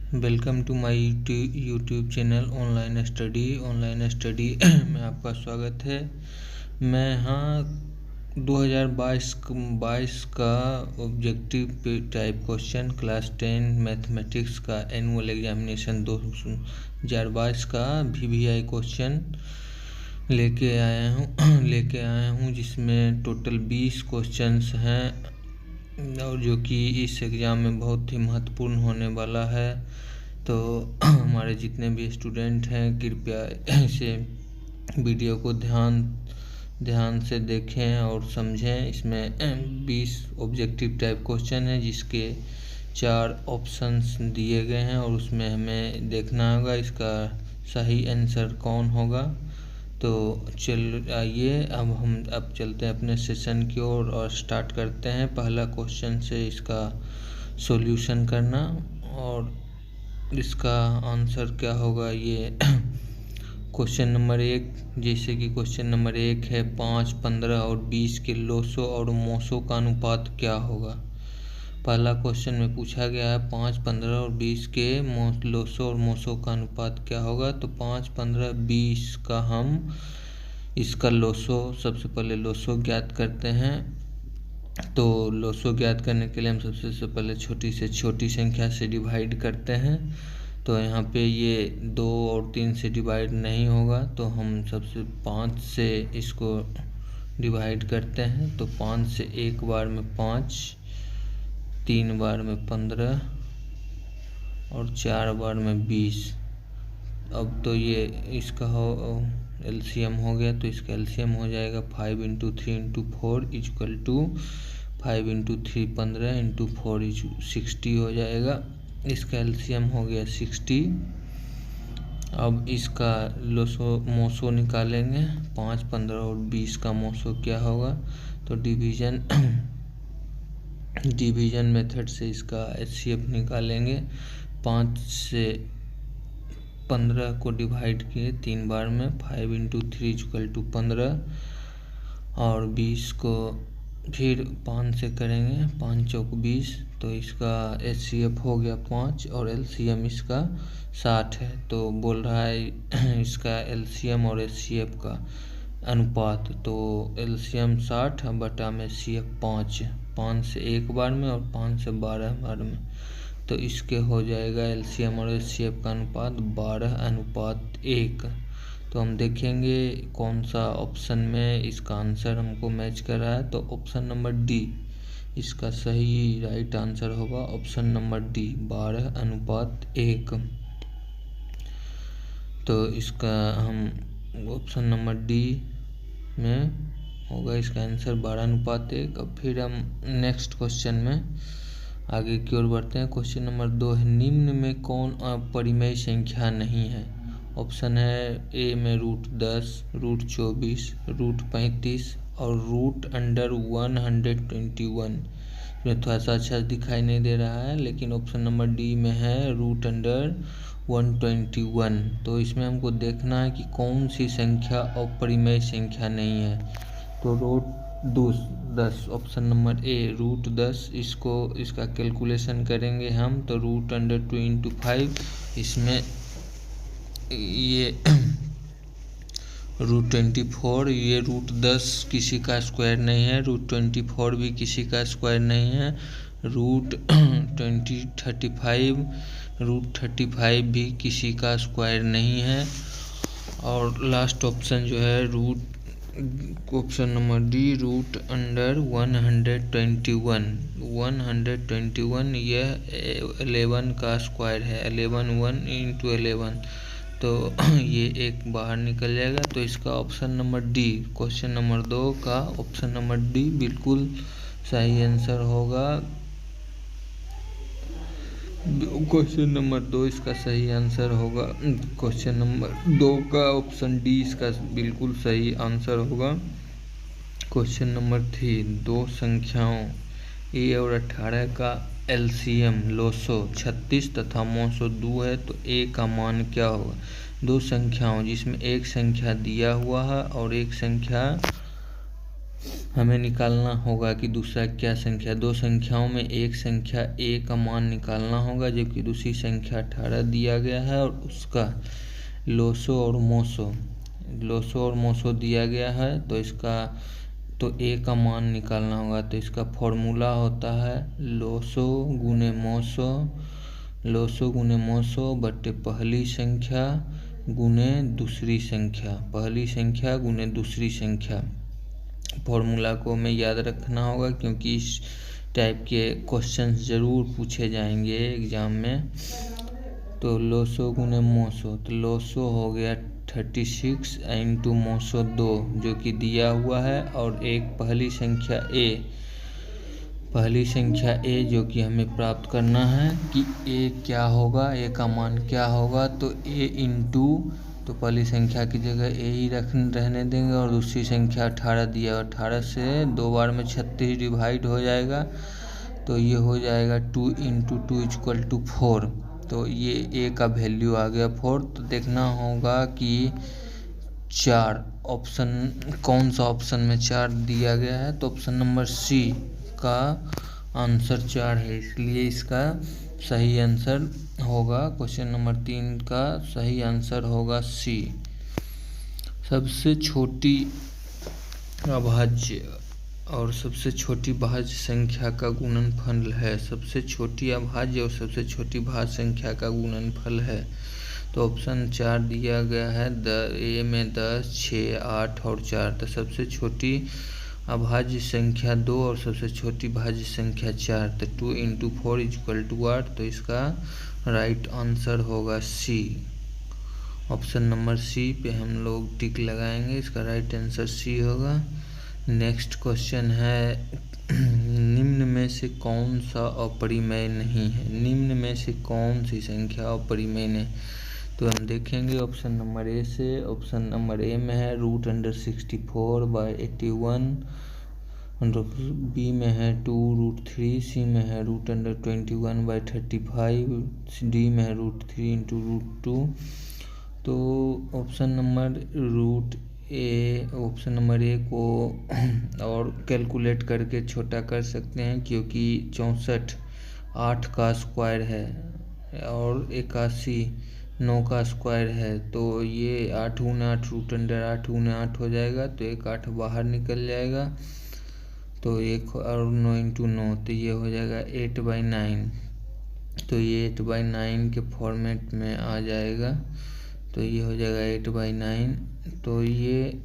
Welcome to my YouTube channel online study में आपका स्वागत है। मैं 2022 का objective type question class 10 mathematics का एनुअल एग्जामिनेशन 2022 का VVI क्वेश्चन लेके आया हूँ जिसमें टोटल 20 क्वेश्चंस हैं और जो कि इस एग्ज़ाम में बहुत ही महत्वपूर्ण होने वाला है। तो हमारे जितने भी स्टूडेंट हैं कृपया इसे वीडियो को ध्यान से देखें और समझें। इसमें 20 ऑब्जेक्टिव टाइप क्वेश्चन है जिसके 4 ऑप्शंस दिए गए हैं और उसमें हमें देखना होगा इसका सही आंसर कौन होगा। तो आइए अब चलते हैं अपने सेशन की ओर और स्टार्ट करते हैं पहला क्वेश्चन से इसका सॉल्यूशन करना। और इसका आंसर क्या होगा ये क्वेश्चन नंबर 1, जैसे कि क्वेश्चन नंबर 1 है 5, 15 और 20 के लोसो और मोसो का अनुपात क्या होगा। पहला क्वेश्चन में पूछा गया है 5, 15 और 20 के लोसो और मोसो का अनुपात क्या होगा। तो 5, 15, 20 का हम इसका लोसो सबसे पहले लोसो ज्ञात करते हैं। तो लोसो ज्ञात करने के लिए हम सबसे पहले छोटी से छोटी संख्या से डिवाइड करते हैं। तो यहाँ पे ये 2 और 3 से डिवाइड नहीं होगा तो हम सबसे 5 से इसको डिवाइड करते हैं। तो 5 से एक बार में 5, 3 बार में 15 और 4 बार में 20। अब तो ये इसका एलसीएम हो गया तो इसका एलसीएम हो जाएगा 5 × 3 × 4 = 5 × 3 15 × 4 60 हो जाएगा। इसका एलसीएम हो गया 60। अब इसका मोसो निकालेंगे 5, 15 और 20 का मोसो क्या होगा। तो डिवीजन मेथड से इसका HCF निकालेंगे। 5 से 15 को डिवाइड किए 3 बार में 5 × 3 = 15 और 20 को फिर 5 से करेंगे 5 चौक 20। तो इसका HCF हो गया 5 और LCM इसका 60 है। तो बोल रहा है इसका LCM और HCF का अनुपात। तो LCM 60 बटा में HCF 5 से एक बार में और 5 से 12 बार में। तो इसके हो जाएगा LCM और HCF का अनुपात 12:1। तो हम देखेंगे कौन सा ऑप्शन में इसका आंसर हमको मैच कर रहा है। तो ऑप्शन नंबर डी इसका सही राइट आंसर होगा। Option number D 12:1। तो इसका हम ऑप्शन नंबर डी में होगा इसका आंसर 12:1। अब फिर हम नेक्स्ट क्वेश्चन में आगे की ओर बढ़ते हैं। क्वेश्चन नंबर 2 है निम्न में कौन अपरिमेय संख्या नहीं है। ऑप्शन है ए में √10, √24, √35 और √121। इसमें थोड़ा सा अच्छा दिखाई नहीं दे रहा है लेकिन ऑप्शन नंबर डी में है √121। तो इसमें हमको देखना है कि कौन सी संख्या अपरिमेय संख्या नहीं है। तो √10 ऑप्शन नंबर ए √10 इसका कैलकुलेशन करेंगे हम। तो √2 × 5 इसमें ये √24 ये √10 किसी का स्क्वायर नहीं है, √24 भी किसी का स्क्वायर नहीं है, √35 भी किसी का स्क्वायर नहीं है। और लास्ट ऑप्शन जो है ऑप्शन नंबर डी √121 यह 11 का स्क्वायर है। 11 1 × 11 तो ये एक बाहर निकल जाएगा। तो इसका option number D question number 2 का ऑप्शन नंबर डी बिल्कुल सही आंसर होगा। क्वेश्चन नंबर 2 इसका सही आंसर होगा। क्वेश्चन नंबर 2 का ऑप्शन डी इसका बिल्कुल सही आंसर होगा। क्वेश्चन नंबर 3 दो संख्याओं ए और 18 का LCM लोसो 36 तथा मोसो 2 है तो ए का मान क्या होगा। दो संख्याओं जिसमें एक संख्या दिया हुआ है और एक संख्या हमें निकालना होगा कि दूसरा क्या संख्या, दो संख्याओं में एक संख्या a का मान निकालना होगा, जबकि दूसरी संख्या 18 दिया गया है और उसका लोसो और मोसो दिया गया है। तो इसका तो a का मान निकालना होगा। तो इसका फॉर्मूला होता है लोसो गुने मोसो बटे पहली संख्या गुने दूसरी संख्या। फॉर्मूला को हमें याद रखना होगा, क्योंकि इस टाइप के क्वेश्चंस ज़रूर पूछे जाएंगे एग्ज़ाम में। तो लोसो गुने मोसो, तो लोसो हो गया 36 इंटू मोसो 2 जो कि दिया हुआ है, और एक पहली संख्या a जो कि हमें प्राप्त करना है कि a क्या होगा, a का मान क्या होगा। तो a इंटू, तो पहली संख्या की जगह a ही रहने देंगे, और दूसरी संख्या 18 दिया, 18 से 2 बार में 36 डिवाइड हो जाएगा। तो ये हो जाएगा 2 इंटू 2 इक्वल टू 4। तो ये a का वैल्यू आ गया 4। तो देखना होगा कि 4 ऑप्शन, कौन सा ऑप्शन में 4 दिया गया है। तो ऑप्शन नंबर सी का आंसर 4 है, इसलिए इसका सही आंसर होगा, क्वेश्चन नंबर 3 का सही आंसर होगा सी। सबसे छोटी अभाज्य और सबसे छोटी भाज्य संख्या का गुणनफल है। सबसे छोटी अभाज्य और सबसे छोटी भाज्य संख्या का गुणनफल है। तो ऑप्शन 4 दिया गया है, ए में 10, 6, 8 और 4। तो सबसे छोटी अभाज्य संख्या 2 और सबसे छोटी भाज्य संख्या 4। तो 2 इंटू 4 इक्वल टू 8। तो इसका राइट आंसर होगा सी। ऑप्शन नंबर सी पे हम लोग टिक लगाएंगे, इसका राइट आंसर सी होगा। नेक्स्ट क्वेश्चन है, निम्न में से कौन सा अपरिमेय नहीं है। निम्न में से कौन सी संख्या अपरिमेय नहीं, तो हम देखेंगे ऑप्शन नंबर ए से। ऑप्शन नंबर ए में है √64/81, बी में है 2√3, सी में है √21/35, डी में है √3 इंटू √2। तो ऑप्शन नंबर ए को और कैलकुलेट करके छोटा कर सकते हैं, क्योंकि 64 8 का स्क्वायर है और 81 9 का स्क्वायर है। तो ये 8 गुने 8 √8 गुने 8 हो जाएगा। तो एक 8 बाहर निकल जाएगा, तो 1 और 9 इंटू 9, तो ये हो जाएगा 8/9। तो ये 8/9 के फॉर्मेट में आ जाएगा। तो ये हो जाएगा 8/9। तो ये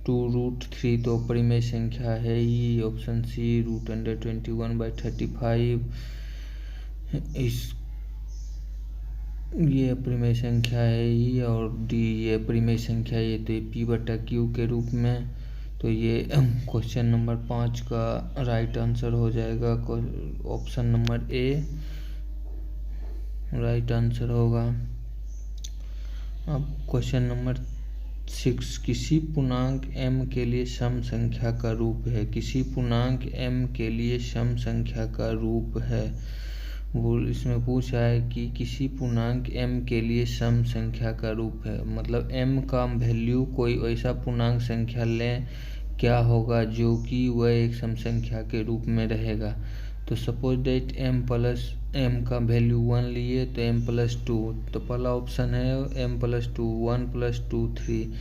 2√3 तो अपरिमेय संख्या है ही। ऑप्शन सी √21/35 ये अपरिमेय संख्या है ही, और डी ये अपरिमेय संख्या, ये तो p/q के रूप में। तो ये क्वेश्चन नंबर 5 का राइट आंसर हो जाएगा। ऑप्शन नंबर ए राइट आंसर होगा। अब क्वेश्चन नंबर 6, किसी पूर्णांक m के लिए सम संख्या का रूप है। किसी पूर्णांक m के लिए सम संख्या का रूप है। वो इसमें पूछा है कि किसी पूर्णांक m के लिए सम संख्या का रूप है, मतलब m का वैल्यू कोई ऐसा पूर्णांक संख्या लें, क्या होगा जो कि वह एक सम संख्या के रूप में रहेगा। तो सपोज दैट m का वैल्यू 1 लिए, तो m+2, तो पहला ऑप्शन है m+2, 1+2 3।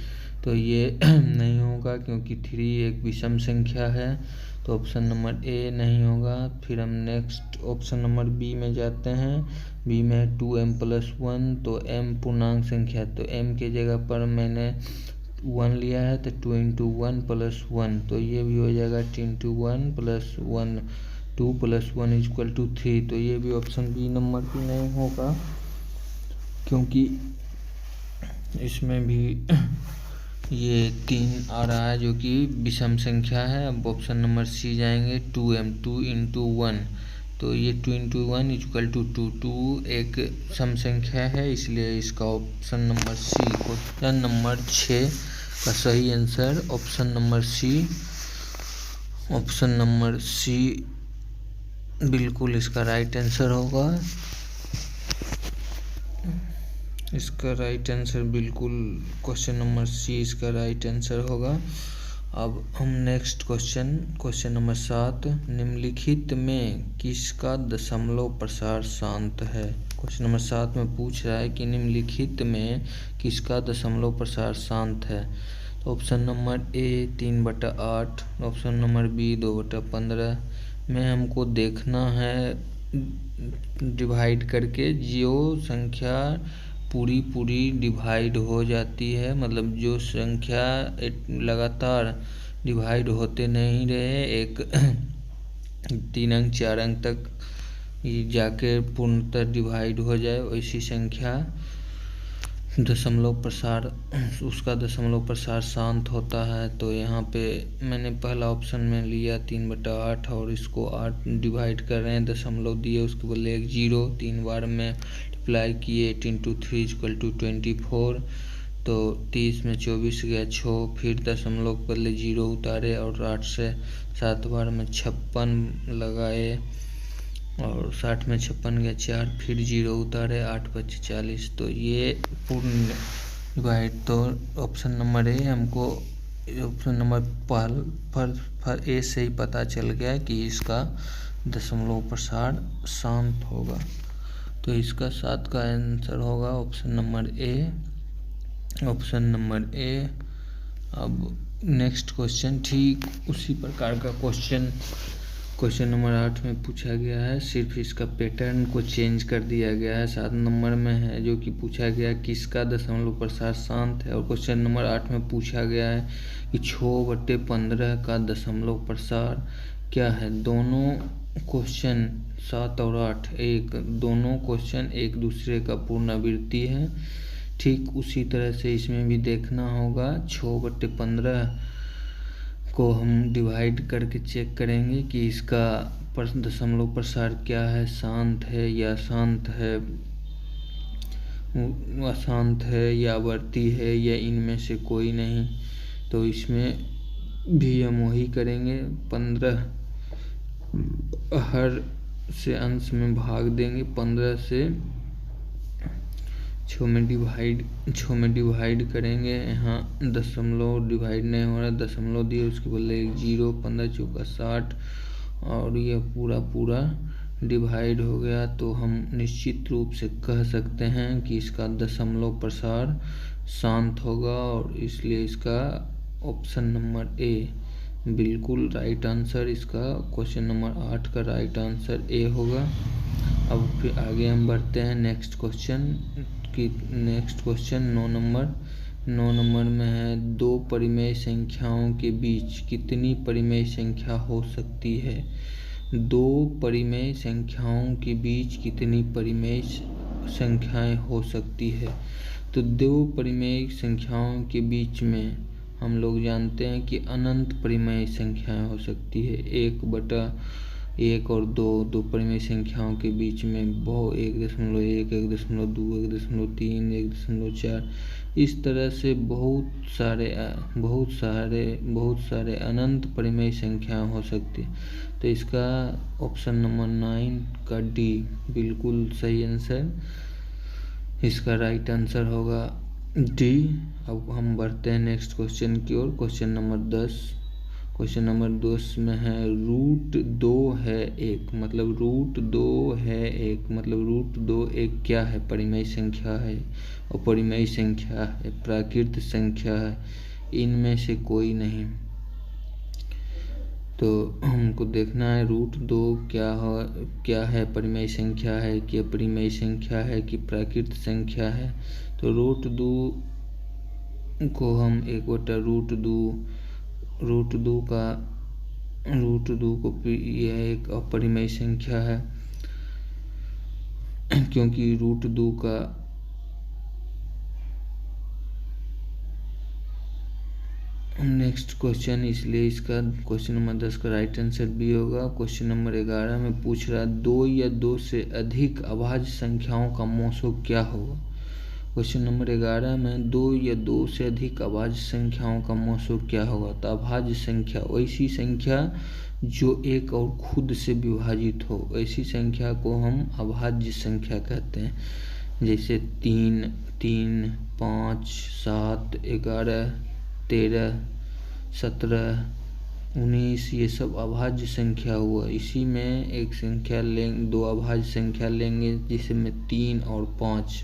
तो ये नहीं होगा, क्योंकि 3 एक विषम संख्या है। तो ऑप्शन नंबर ए नहीं होगा। फिर हम नेक्स्ट ऑप्शन नंबर बी में जाते हैं। बी में 2m+1, तो m पूर्णांक संख्या, तो m के जगह पर मैंने 1 लिया है, तो 2 इंटू 1 + 1, तो ये भी हो जाएगा 2 इंटू 1 + 1, 2 + 1 इक्वल टू 3। तो ये भी ऑप्शन बी नंबर भी नहीं होगा, क्योंकि इसमें भी ये 3 आ रहा है जो कि विषम संख्या है। अब ऑप्शन नंबर सी जाएंगे, 2m 2 इंटू 1, तो ये 2 इंटू 1 इक्वल टू 2, 2 एक सम संख्या है, इसलिए इसका option number C, question number 6 का सही answer option number C. Option number C बिल्कुल इसका राइट आंसर होगा। इसका राइट आंसर बिल्कुल क्वेश्चन नंबर सी इसका राइट आंसर होगा। अब हम नेक्स्ट क्वेश्चन नंबर 7, निम्नलिखित में किसका दशमलव प्रसार शांत है। क्वेश्चन नंबर 7 में पूछ रहा है कि निम्नलिखित में किसका दशमलव प्रसार शांत है। तो option number A 3/8, option number B 2/15 में हमको देखना है डिवाइड करके जो संख्या पूरी डिवाइड हो जाती है, मतलब जो संख्या लगातार डिवाइड होते नहीं रहे, एक 3 अंक 4 अंक तक जाके पूर्णतः डिवाइड हो जाए, वैसी संख्या दशमलव प्रसार उसका दशमलव प्रसार शांत होता है। तो यहाँ पे मैंने पहला ऑप्शन में लिया 3/8 और इसको 8 डिवाइड कर रहे हैं, दशमलव दिए उसके बदले एक 0, 3 बार में अप्लाई किए 8 × 3 = 24। तो 30 में 24 गया 6, फिर दशमलव के बदले 0 उतारे और 8 से 7 बार में 56 लगाए और 60 में 56 गया 4, फिर 0 उतारे 8 × 5 = 40। तो ये पूर्ण डिवाइड, तो ऑप्शन नंबर ए हमको ऑप्शन नंबर पर ए से ही पता चल गया कि इसका दशमलव प्रसार शांत होगा। तो इसका 7 का आंसर होगा ऑप्शन नंबर ए। अब नेक्स्ट क्वेश्चन ठीक उसी प्रकार का क्वेश्चन नंबर 8 में पूछा गया है, सिर्फ इसका पैटर्न को चेंज कर दिया गया है। 7 नंबर में है जो कि पूछा गया किसका दशमलव प्रसार शांत है, और क्वेश्चन नंबर 8 में पूछा गया है कि 6/15 का दशमलव प्रसार क्या है। दोनों क्वेश्चन 7 और 8 दोनों क्वेश्चन एक दूसरे का पुनरावृत्ति है। ठीक उसी तरह से इसमें भी देखना होगा। 6/15 को हम डिवाइड करके चेक करेंगे कि इसका दशमलव प्रसार क्या है, शांत है या अशांत है या आवर्ती है या इनमें से कोई नहीं। तो इसमें भी हम वही करेंगे, 15 हर से अंश में भाग देंगे, 15 से 6 में डिवाइड करेंगे। यहाँ दशमलव डिवाइड नहीं हो रहा, दशमलव दिए उसके बदले 0, 15 × 4 = 60 और यह पूरा डिवाइड हो गया। तो हम निश्चित रूप से कह सकते हैं कि इसका दशमलव प्रसार शांत होगा और इसलिए इसका ऑप्शन नंबर ए बिल्कुल राइट आंसर, इसका क्वेश्चन नंबर 8 का राइट आंसर ए होगा। अब फिर आगे हम बढ़ते हैं नेक्स्ट क्वेश्चन 9 नंबर में है, 2 परिमेय संख्याओं के बीच कितनी परिमेय संख्या हो सकती है। 2 परिमेय संख्याओं के बीच कितनी परिमेय संख्याएं हो सकती है। तो 2 परिमेय संख्याओं के बीच में हम लोग जानते हैं कि अनंत परिमेय संख्याएं हो सकती है। 1/1 और 2 परिमेय संख्याओं के बीच में 1.1, 1.2, 1.3, 1.4 इस तरह से बहुत सारे अनंत परिमेय संख्याएं हो सकती है। तो इसका ऑप्शन नंबर 9 का डी बिल्कुल सही आंसर, इसका राइट आंसर होगा डी। अब हम बढ़ते हैं नेक्स्ट क्वेश्चन की ओर। क्वेश्चन नंबर 10 में है, √2 है 1 मतलब √2 है 1 मतलब √2 एक क्या है, परिमेय संख्या है, और परिमेय संख्या है, प्राकृत संख्या है, इनमें से कोई नहीं। तो हमको देखना है √2 क्या है, परिमेय संख्या है कि अपरिमेय संख्या है कि प्राकृत संख्या है। तो √2 को हम 1/√2 को यह एक अपरिमेय संख्या है, क्योंकि √2 का नेक्स्ट क्वेश्चन, इसलिए इसका क्वेश्चन नंबर 10 का राइट आंसर बी होगा। क्वेश्चन नंबर 11 में पूछ रहा है 2 या 2 से अधिक अभाज्य संख्याओं का मौसोग क्या होगा। क्वेश्चन नंबर 11 में 2 या 2 से अधिक अभाज्य संख्याओं का मौसोग क्या होगा। तो अभाज्य संख्या वैसी संख्या जो एक और खुद से विभाजित हो, ऐसी संख्या को हम अभाज्य संख्या कहते हैं। जैसे 3, 3, 5, 7, 11, 13, 17, 19 ये सब अभाज्य संख्या हुआ। इसी में एक संख्या लेंगे, दो अभाज्य संख्या लेंगे जिसमें 3 और 5,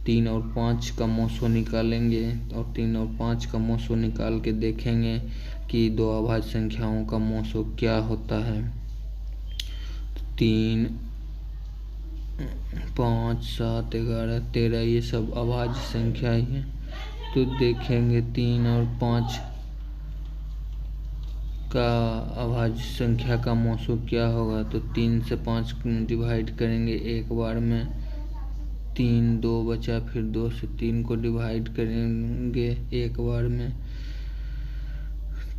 3 और 5 का मौसो निकालेंगे और 3 और 5 का मौसो निकाल के देखेंगे कि दो अभाज्य संख्याओं का मौसो क्या होता है। 3, 5, 7, 11, 13 ये सब अभाज्य संख्या ही है। तो देखेंगे 3 और 5 का अभाज्य संख्या का मौसो क्या होगा। तो 3 से 5 डिवाइड करेंगे एक बार में, 3, 2 बचा, फिर 2 से 3 को डिवाइड करेंगे एक बार में,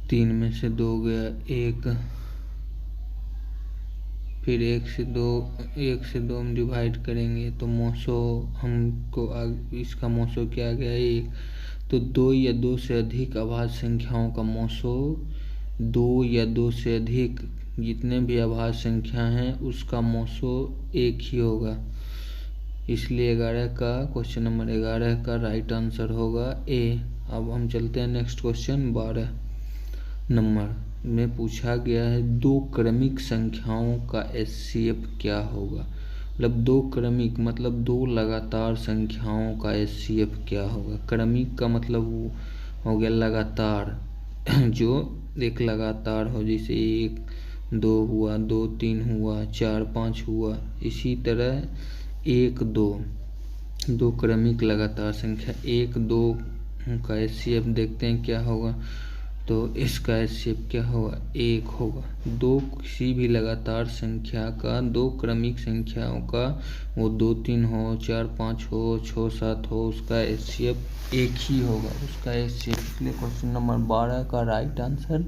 3 में से 2 गया 1, फिर 1 से 2 हम डिवाइड करेंगे तो मौसो हमको इसका मौसो क्या गया 1। तो 2 या 2 से अधिक अभाज्य संख्याओं का मौसो, 2 या 2 से अधिक जितने भी अभाज्य संख्या हैं उसका मौसो 1 ही होगा। इसलिए 11 का क्वेश्चन नंबर 11 का राइट आंसर होगा ए। अब हम चलते हैं नेक्स्ट क्वेश्चन 12 नंबर में पूछा गया है दो क्रमिक संख्याओं का एचसीएफ क्या होगा। मतलब दो क्रमिक मतलब दो लगातार संख्याओं का एचसीएफ क्या होगा। क्रमिक का मतलब वो हो गया लगातार, जो एक लगातार हो, जैसे 1, 2 हुआ, 2, 3 हुआ, 4, 5 हुआ। इसी तरह 1, 2 क्रमिक लगातार संख्या 1, 2 का एचसीएफ देखते हैं क्या होगा। तो इसका एचसीएफ क्या होगा 1 होगा। दो किसी भी लगातार संख्या का, दो क्रमिक संख्याओं का, वो 2, 3 हो, 4, 5 हो, 6, 7 हो, उसका एचसीएफ 1 ही होगा उसका एचसीएफ। इसलिए क्वेश्चन नंबर 12 का राइट आंसर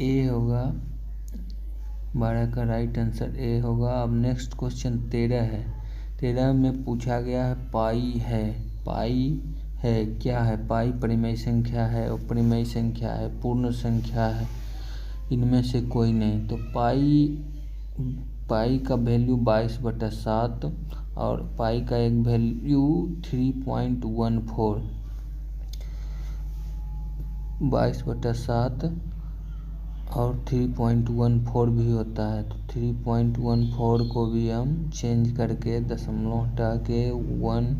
ए होगा। 12 का राइट आंसर ए होगा। अब नेक्स्ट क्वेश्चन 13 है। 13 में पूछा गया है पाई है क्या है। पाई परिमेय संख्या है, अपरिमेय संख्या है, पूर्ण संख्या है, इनमें से कोई नहीं। तो पाई का वैल्यू 22/7 और पाई का एक वैल्यू 3.14, 22/7 और 3.14 भी होता है। तो 3.14 को भी हम चेंज करके दशमलव हटा के 1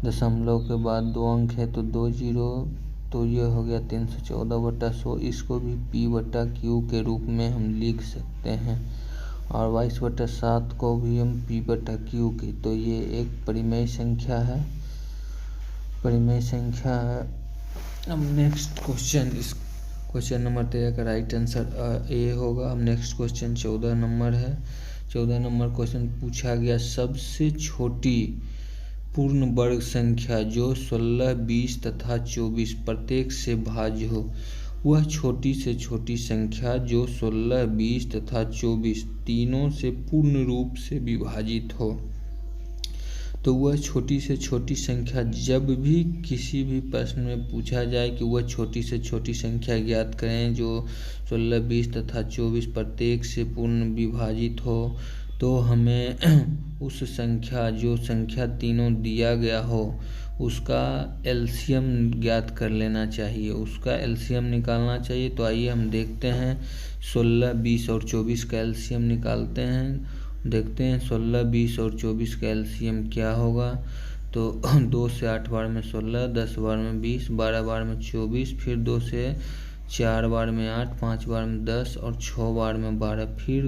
दशमलव के बाद 2 अंक है तो 2 0, तो ये हो गया 314/100। इसको भी P/Q के रूप में हम लिख सकते हैं और 22/7 को भी हम P/Q की। तो ये एक परिमेय संख्या है। अब नेक्स्ट क्वेश्चन, इस क्वेश्चन नंबर 13 का राइट आंसर ए होगा। अब नेक्स्ट क्वेश्चन 14 नंबर है। 14 नंबर क्वेश्चन पूछा गया सबसे छोटी पूर्ण वर्ग संख्या जो 16, 20 तथा 24 प्रत्येक से भाज्य हो, वह छोटी से छोटी संख्या जो 16, 20 तथा 24 तीनों से पूर्ण रूप से विभाजित हो। तो वह छोटी से छोटी संख्या, जब भी किसी भी प्रश्न में पूछा जाए कि वह छोटी से छोटी संख्या ज्ञात करें जो 16, 20 तथा 24 प्रत्येक से पूर्ण विभाजित हो, तो हमें उस संख्या, जो संख्या तीनों दिया गया हो, उसका एलसीएम ज्ञात कर लेना चाहिए, उसका एलसीएम निकालना चाहिए। तो आइए हम देखते हैं 16, 20 और 24 का एलसीएम निकालते हैं। देखते हैं 16, 20 और 24 का एलसीएम क्या होगा। तो 2 से 8 बार में 16, 10 बार में 20, 12 बार में 24, फिर 2 से 4 बार में 8, 5 बार में 10 और 6 बार में 12, फिर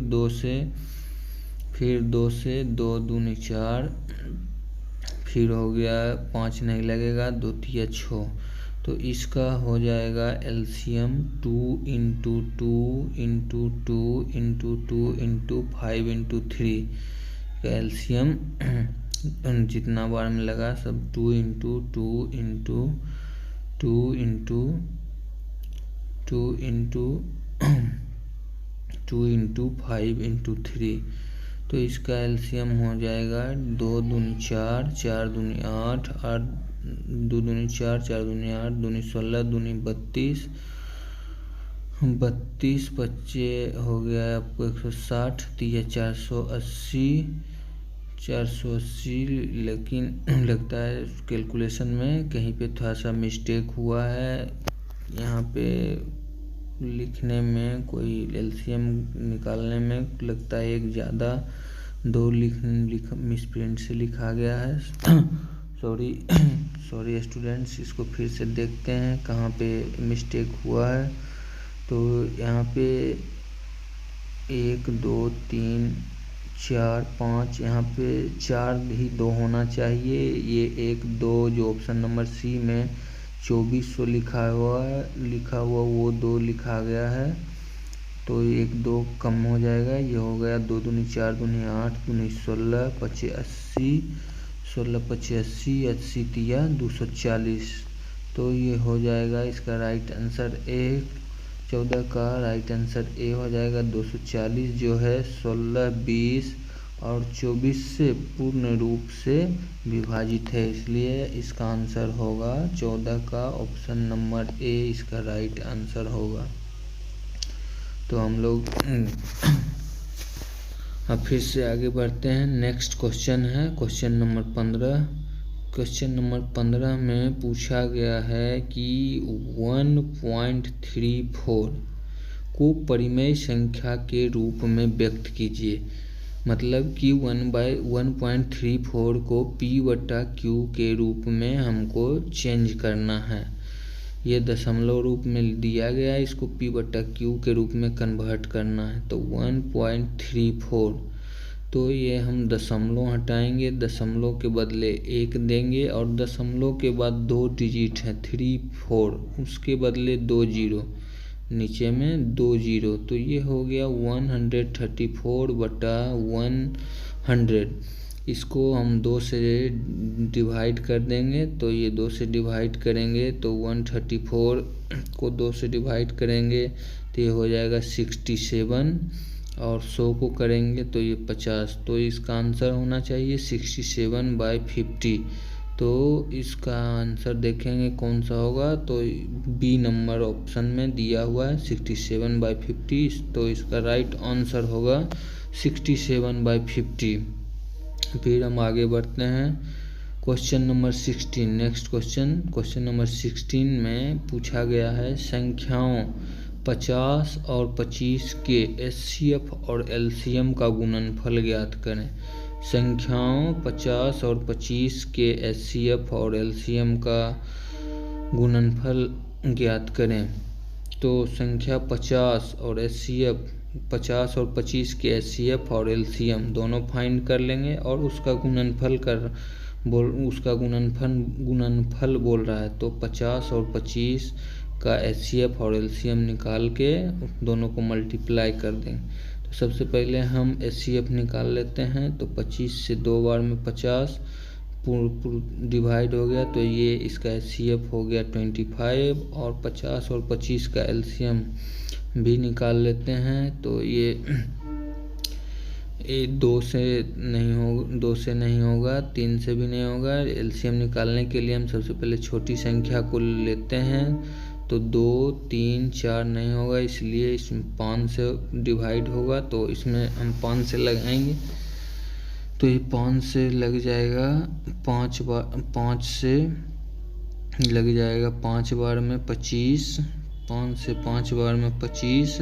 2 से 2 दूनी 4, फिर हो गया 5 नहीं लगेगा, 2 तिया 6। तो इसका हो जाएगा एलसीएम 2 × 2 × 2 × 2 × 5 × 3 का एलसीएम जितना बार में लगा सब 2 × 2 × 2 × 2 × 5 × 3। तो इसका एलसीएम हो जाएगा 2 दूनी 4, 4 दूनी 8, 2 दूनी 4, 4 दूनी 8, दूनी 16, दूनी 32, 32 बच्चे हो गया आपको 160, 480, 480, लेकिन लगता है कैलकुलेशन में कहीं पे थोड़ा सा मिस्टेक हुआ है। यहाँ पे लिखने में कोई एलसीएम निकालने में लगता है एक ज़्यादा 2 मिसप्रिंट से लिखा गया है। सॉरी स्टूडेंट्स, इसको फिर से देखते हैं कहाँ पे मिस्टेक हुआ है। तो यहाँ पे 1 2 3 4 5, यहाँ पे 4 ही 2 होना चाहिए। ये 1 2 जो ऑप्शन नंबर सी में 2400 लिखा हुआ वो 2 लिखा गया है, तो 1 2 कम हो जाएगा। ये हो गया 2 दूनी 4 दूनी 8 दूनी 16 25 80, 16 25 80, 80 तिया 240। तो ये हो जाएगा इसका राइट आंसर ए। 14 का राइट आंसर ए हो जाएगा। 240 जो है 16 20 और 24 से पूर्ण रूप से विभाजित है, इसलिए इसका आंसर होगा 14 का ऑप्शन नंबर ए इसका राइट आंसर होगा। तो हम लोग अब फिर से आगे बढ़ते हैं। नेक्स्ट क्वेश्चन है क्वेश्चन नंबर 15। क्वेश्चन नंबर 15 में पूछा गया है कि 1.34 को परिमेय संख्या के रूप में व्यक्त कीजिए। मतलब कि 1.34 को P/Q के रूप में हमको चेंज करना है। ये दशमलव रूप में दिया गया है, इसको P/Q के रूप में कन्वर्ट करना है। तो 1.34, तो ये हम दशमलव हटाएंगे, दशमलव के बदले 1 देंगे और दशमलव के बाद 2 डिजिट है 3 4, उसके बदले 2 0, नीचे में 2 0। तो ये हो गया 134/100। इसको हम 2 से डिवाइड कर देंगे, तो ये 2 से डिवाइड करेंगे तो 134 को 2 से डिवाइड करेंगे तो ये हो जाएगा 67, और 100 को करेंगे तो ये 50। तो इसका आंसर होना चाहिए 67/50। तो इसका आंसर देखेंगे कौन सा होगा, तो बी नंबर ऑप्शन में दिया हुआ है 67/50। तो इसका राइट आंसर होगा 67/50। फिर हम आगे बढ़ते हैं question number 16। Next question number 16 में पूछा गया है संख्याओं 50 और 25 के एचसीएफ और एलसीएम का गुणनफल ज्ञात करें। संख्याओं 50 और 25 के एचसीएफ और एलसीएम का गुणनफल ज्ञात करें। तो संख्या 50 और एचसीएफ, 50 और 25 के एचसीएफ और एलसीएम दोनों फाइंड कर लेंगे और उसका गुणनफल बोल रहा है। तो 50 और 25 का एचसीएफ और एलसीएम निकाल के दोनों को मल्टीप्लाई कर देंगे। तो सबसे पहले हम एचसीएफ निकाल लेते हैं। तो 25 से 2 बार में 50 डिवाइड हो गया, तो ये इसका एचसीएफ हो गया 25, और 50 और 25 का एलसीएम भी निकाल लेते हैं। तो ये 2 से नहीं होगा, 3 से भी नहीं होगा। एलसीएम निकालने के लिए हम सबसे पहले छोटी संख्या को लेते हैं। तो 2 3 4 नहीं होगा, इसलिए इसमें 5 से डिवाइड होगा, तो इसमें हम 5 से लगाएंगे। तो ये 5 से लग जाएगा, 5 से लग जाएगा 5 बार में 25, 5 से 5 बार में 25,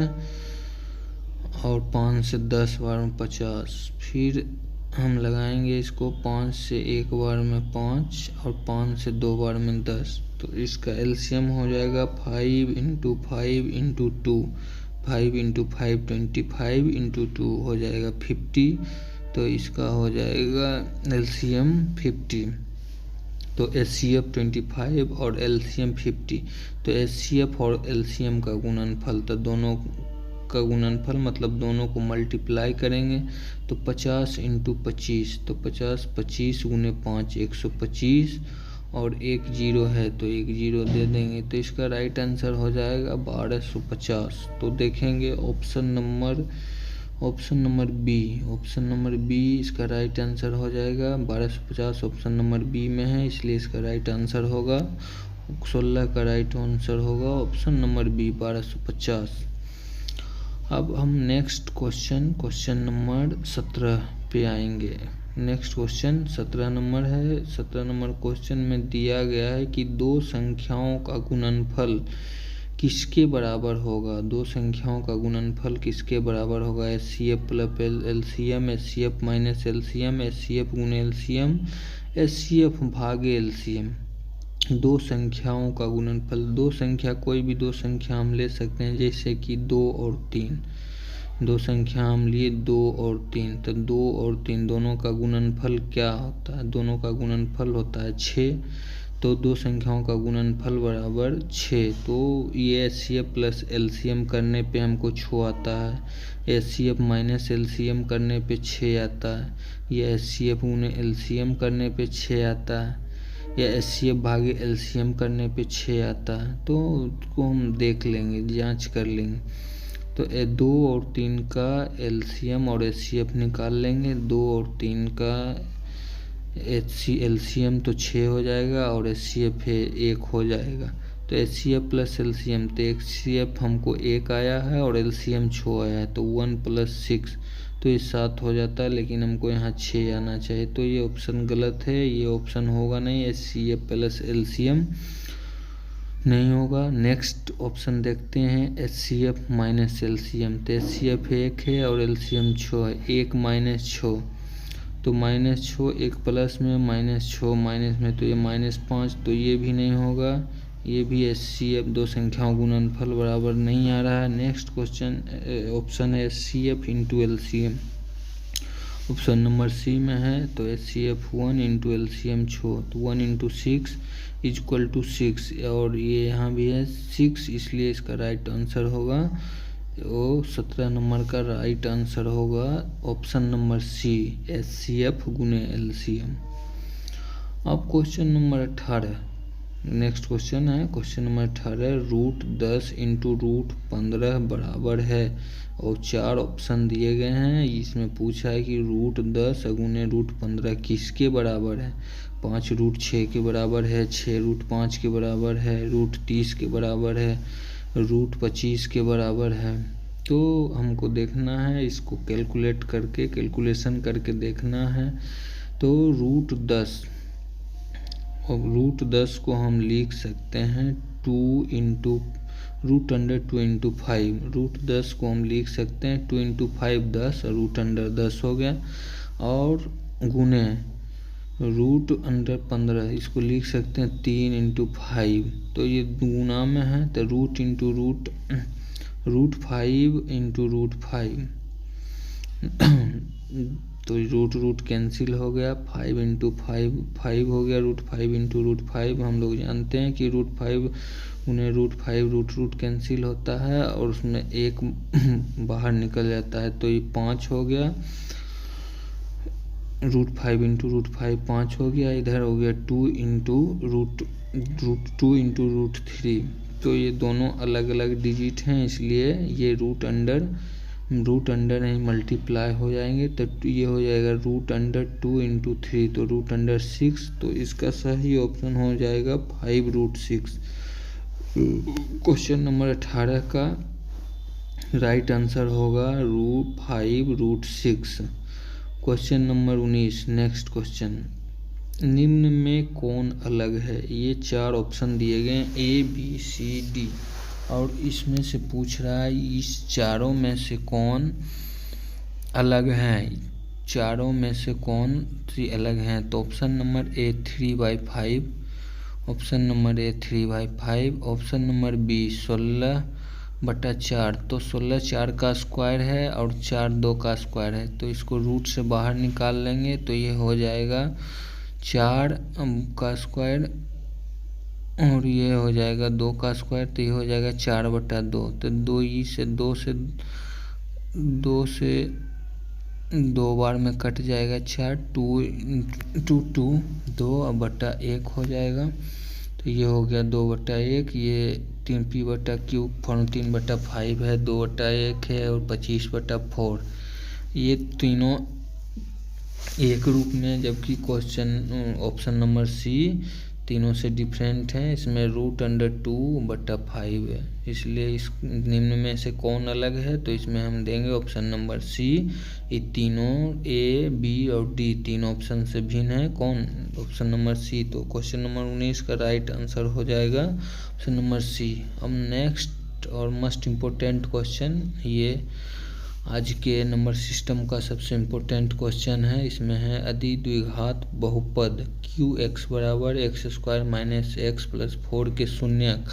और 5 से 10 बार में 50। फिर हम लगाएंगे इसको 5 से 1 बार में 5 और 5 से 2 बार में 10। तो इसका एलसीएम हो जाएगा 5 × 5 × 2, 5 × 5 25 × 2 हो जाएगा 50। तो इसका हो जाएगा एलसीएम 50। तो एचसीएफ 25 और एलसीएम 50। तो एचसीएफ और एलसीएम का गुणनफल, तो दोनों का गुणनफल मतलब दोनों को मल्टीप्लाई करेंगे। तो 50 × 25, तो 50 25 × 5 125, और 1 0 है तो 1 0 दे देंगे। तो इसका राइट आंसर हो जाएगा 1250। तो देखेंगे ऑप्शन नंबर बी इसका राइट आंसर हो जाएगा। 1250 ऑप्शन नंबर बी में है, इसलिए इसका राइट आंसर होगा 16 का राइट आंसर होगा ऑप्शन नंबर बी 1250। अब हम नेक्स्ट क्वेश्चन नंबर 17 पे आएंगे। नेक्स्ट क्वेश्चन 17 नंबर है। 17 नंबर क्वेश्चन में दिया गया है कि दो संख्याओं का गुणनफल किसके बराबर होगा। दो संख्याओं का गुणनफल किसके बराबर होगा। HCF plus LCM, HCF minus LCM, HCF गुणे LCM, HCF भागे LCM। दो संख्याओं का गुणनफल, दो संख्या कोई भी दो संख्या हम ले सकते हैं, जैसे कि 2 और 3। दो संख्या हम लिए 2 और 3, तो 2 और 3 दोनों का गुणनफल क्या होता है। दोनों का गुणनफल होता है 6। तो दो संख्याओं का गुणनफल बराबर 6। तो ये HCF प्लस LCM करने पे हमको 6 आता है। HCF माइनस LCM करने पे 6 आता है। ये HCF गुणे LCM करने पे 6 आता है। या HCF भागे LCM करने पे 6 आता है। तो उसको हम देख लेंगे, जांच कर लेंगे। तो 2 और 3 का LCM और HCF निकाल लेंगे। 2 और 3 का LCM तो 6 हो जाएगा और HCF है 1 हो जाएगा। तो HCF प्लस LCM, तो HCF हमको 1 आया है और LCM 6 आया है, तो 1 + 6 तो ये 7 हो जाता है, लेकिन हमको यहाँ 6 आना चाहिए। तो ये ऑप्शन गलत है, ये ऑप्शन होगा नहीं। HCF प्लस LCM नहीं होगा। नेक्स्ट ऑप्शन देखते हैं HCF माइनस LCM। तो HCF 1 है और LCM 6 है। 1 - 6 तो -6, 1 प्लस में -6 माइनस में, तो ये -5, तो ये भी नहीं होगा। ये भी HCF दो संख्याओं गुणनफल बराबर नहीं आ रहा है। नेक्स्ट क्वेश्चन ऑप्शन है HCF into LCM। Option number C में है। तो HCF 1 इंटू LCM 6, तो 1 × 6 = 6, और ये यहाँ भी है 6, इसलिए इसका राइट आंसर होगा, वो 17 नंबर का राइट आंसर होगा ऑप्शन नंबर C, HCF गुणे LCM। अब क्वेश्चन नंबर 18 नेक्स्ट क्वेश्चन है। क्वेश्चन नंबर 18 √10 × √15 बराबर है, और 4 ऑप्शन दिए गए हैं। इसमें पूछा है कि √10 गुणे √15 किसके बराबर है। 5 √6 के बराबर है, 6 √5 के बराबर है, √30 के बराबर है, √25 के बराबर है। तो हमको देखना है, इसको कैलकुलेशन करके देखना है। तो √10 को हम लिख सकते हैं 2 × √2 × 5। √10 को हम लिख सकते हैं 2 × 5 10, और √10 हो गया, और गुणे √15 इसको लिख सकते हैं 3 × 5। तो ये गुना में है, तो √5 × √5 तो रूट कैंसिल हो गया। 5 × 5 5 हो गया। √5 × √5 हम लोग जानते हैं कि √5 गुणे √5 रूट कैंसिल होता है, और उसमें 1 बाहर निकल जाता है, तो ये 5 हो गया। √5 × √5 5 हो गया। इधर हो गया 2 × √3। तो ये दोनों अलग अलग डिजिट हैं, इसलिए ये रूट अंडर नहीं मल्टीप्लाई हो जाएंगे, तो ये हो जाएगा √2 × 3, तो √6। तो इसका सही ऑप्शन हो जाएगा 5√6। क्वेश्चन नंबर 18 का राइट आंसर होगा 5√6। क्वेश्चन नंबर 19 नेक्स्ट क्वेश्चन, निम्न में कौन अलग है। ये 4 ऑप्शन दिए गए हैं ABCD, और इसमें से पूछ रहा है इस चारों में से कौन अलग हैं। चारों में से कौन सी अलग हैं। तो option number A 3/5, option number A 3/5, option number B 16/4। तो 16 4 का स्क्वायर है और 4 2 का स्क्वायर है, तो इसको रूट से बाहर निकाल लेंगे, तो ये हो जाएगा 4 का स्क्वायर, और ये हो जाएगा 2 का स्क्वायर, तो ये हो जाएगा 4/2। तो 2 बार में कट जाएगा 4, 2 × 2 2/1 हो जाएगा। तो ये हो गया 2/1। ये 3p/3 फॉर्म 3/5 है, 2/1 है, और 25/4। ये तीनों एक रूप में, जबकि क्वेश्चन ऑप्शन नंबर C तीनों से डिफरेंट हैं। इसमें √2/5 है, इसलिए इस निम्न में से कौन अलग है, तो इसमें हम देंगे ऑप्शन नंबर सी। ये तीनों ए, बी और डी तीनों ऑप्शन से भिन्न है, कौन, ऑप्शन नंबर सी। तो क्वेश्चन नंबर 19 का राइट आंसर हो जाएगा ऑप्शन नंबर सी। अब नेक्स्ट और मोस्ट इम्पोर्टेंट क्वेश्चन, ये आज के नंबर सिस्टम का सबसे इम्पोर्टेंट क्वेश्चन है। इसमें है यदि द्विघात बहुपद qx बराबर x² - x + 4 के शून्यक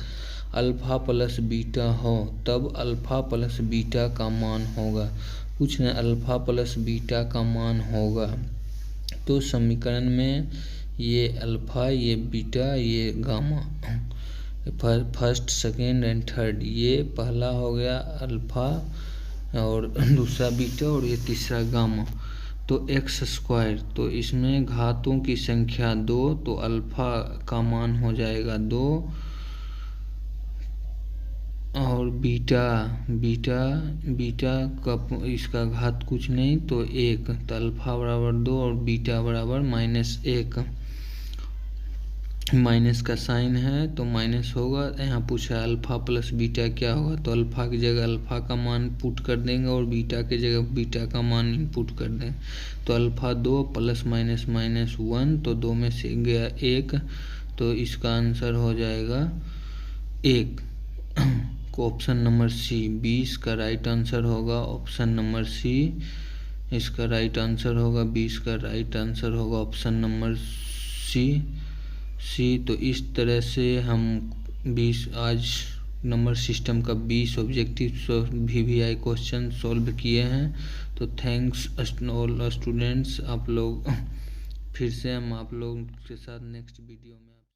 अल्फा प्लस बीटा हो, तब अल्फा प्लस बीटा का मान होगा। कुछ न अल्फा प्लस बीटा का मान होगा, तो समीकरण में ये अल्फा, ये बीटा, ये gamma, first, second and third, ये पहला हो गया अल्फा और दूसरा बीटा और ये तीसरा गामा। तो x², तो इसमें घातों की संख्या 2, तो अल्फा का मान हो जाएगा 2 और बीटा का इसका घात कुछ नहीं तो 1, तो अल्फा बराबर 2 और बीटा बराबर -1। माइनस का साइन है तो माइनस होगा। यहाँ पूछा है अल्फा प्लस बीटा क्या होगा, तो अल्फा की जगह अल्फा का मान पुट कर देंगे और बीटा की जगह बीटा का मान इनपुट कर देंगे। तो अल्फा 2 + -1, तो 2 में से गया 1, तो इसका आंसर हो जाएगा 1। ऑप्शन नंबर सी 20 का राइट आंसर होगा ऑप्शन नंबर सी। इसका राइट आंसर होगा 20 का राइट आंसर होगा ऑप्शन नंबर सी। तो इस तरह से हम 20 आज नंबर सिस्टम का 20 ऑब्जेक्टिव VVI क्वेश्चन सॉल्व किए हैं। तो थैंक्स ऑल स्टूडेंट्स। आप लोग फिर से हम आप लोग के साथ नेक्स्ट वीडियो में